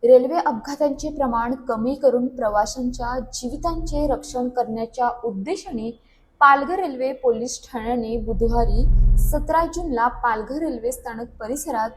Railway अपघातांचे प्रमाण कमी करून प्रवाशांच्या जीवितांचे रक्षण करण्याच्या उद्देशाने पालघर रेल्वे पोलीस ठाण्याने बुधवारी 17 जूनला पालघर रेल्वे स्थानक परिसरात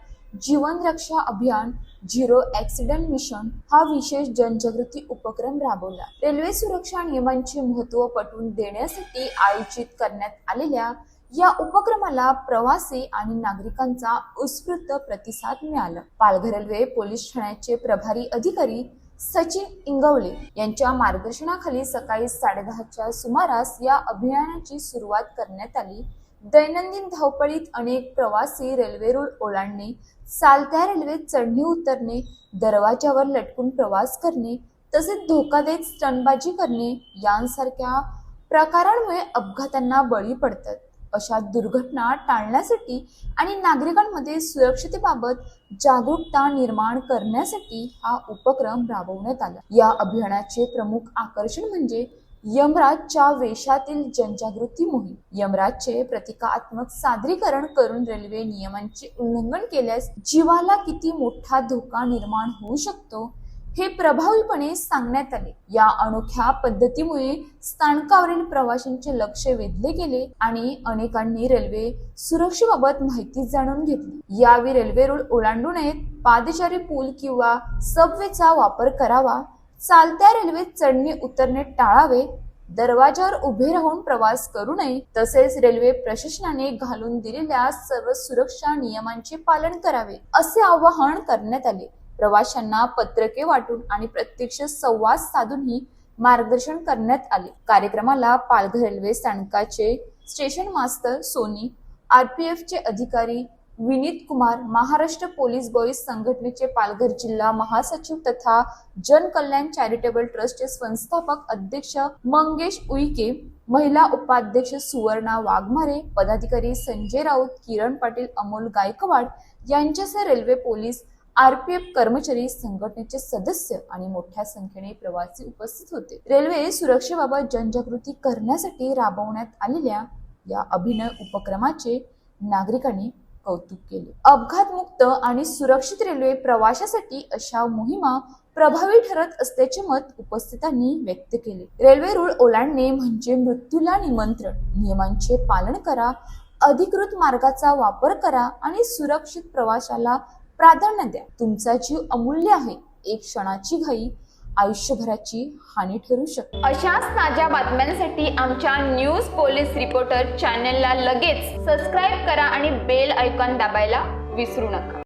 जीवन रक्षा अभियान झिरो ॲक्सिडेंट मिशन हा विशेष जनजागृती उपक्रम राबवला। रेल्वे सुरक्षा नियमांचे महत्त्व पटवून देण्यासाठी आयोजित करण्यात आलेल्या या उपक्रमाला प्रवासी आणि नागरिकांचा उत्स्फूर्त प्रतिसाद मिळाला। पालघर रेल्वे पोलीस ठाण्याचे प्रभारी अधिकारी सचिन इंगवले यांच्या मार्गदर्शनाखाली सकाळी 10:30च्या सुमारास या अभियानाची सुरुवात करण्यात आली। दैनंदिन धावपळीत अनेक प्रवासी रेल्वे रूळ ओलांडणे, चालत्या रेल्वेत चढणे उतरणे, दरवाजावर लटकून प्रवास करणे तसेच धोकादायक स्टंटबाजी करणे यांसारख्या प्रकारांमुळे अपघातांना बळी पडतात। अशा दुर्घटना टाळण्यासाठी आणि नागरिकांमध्ये सुरक्षतेबाबत जागरूकता निर्माण करण्यासाठी हा उपक्रम राबवण्यात आला। या अभियानाचे प्रमुख आकर्षण म्हणजे यमराजच्या वेशातील जनजागृती मोहीम। यमराजचे प्रतिकात्मक सादरीकरण करून रेल्वे नियमांचे उल्लंघन केल्यास जीवाला किती मोठा धोका निर्माण होऊ शकतो हे प्रभावीपणे सांगण्यात आले। या अनोख्या पद्धतीमुळे स्थानकावरील प्रवाशांचे लक्ष वेधले गेले आणि अनेकांनी रेल्वे सुरक्षेबाबत माहिती जाणून घेतली। यावेळी रेल्वे रूळ ओलांडू नयेत, पादचारी पूल किंवा सबवेचा वापर करावा, चालत्या रेल्वेत चढणे उतरणे टाळावे, दरवाजावर उभे राहून प्रवास करू नये तसेच रेल्वे प्रशासनाने घालून दिलेल्या सर्व सुरक्षा नियमांचे पालन करावे असे आवाहन करण्यात आले। प्रवाशांना पत्रके वाटून आणि प्रत्यक्ष संवाद साधूनही मार्गदर्शन करण्यात आले। कार्यक्रमाला पालघर रेल्वे स्थानकाचे स्टेशन मास्तर सोनी, आरपीएफचे अधिकारी विनीत कुमार, महाराष्ट्र पोलीस बॉईज संघटनेचे पालघर जिल्हा महासचिव तथा जनकल्याण चॅरिटेबल ट्रस्टचे संस्थापक अध्यक्ष मंगेश उईके, महिला उपाध्यक्ष सुवर्णा वाघमारे, पदाधिकारी संजय राऊत, किरण पाटील, अमोल गायकवाड यांच्यासह रेल्वे पोलीस, आरपीएफ कर्मचारी, संघटनेचे सदस्य आणि मोठ्या संख्येने प्रवासी उपस्थित होते। रेल्वे सुरक्षेबाबत जनजागृती करण्यासाठी राबवण्यात आलेल्या या अभिनव उपक्रमाचे नागरिकांनी कौतुक केले। अपघातमुक्त आणि सुरक्षित रेल्वे प्रवासासाठी अशा मोहिमा प्रभावी ठरत असल्याचे मत उपस्थितांनी व्यक्त केले। रेल्वे रूळ ओलांडणे म्हणजे मृत्यूला निमंत्रण। नियमांचे पालन करा, अधिकृत मार्गाचा वापर करा आणि सुरक्षित प्रवासाला प्राधान्य द्या। तुमचा जीव अमूल्य आहे। एक क्षणाची घाई आयुष्यभराची हानी ठरू शकते। अशाच ताज्या बातम्यांसाठी आमच्या न्यूज पोलीस रिपोर्टर चॅनलला लगेच सबस्क्राईब करा आणि बेल आयकॉन दाबायला विसरू नका।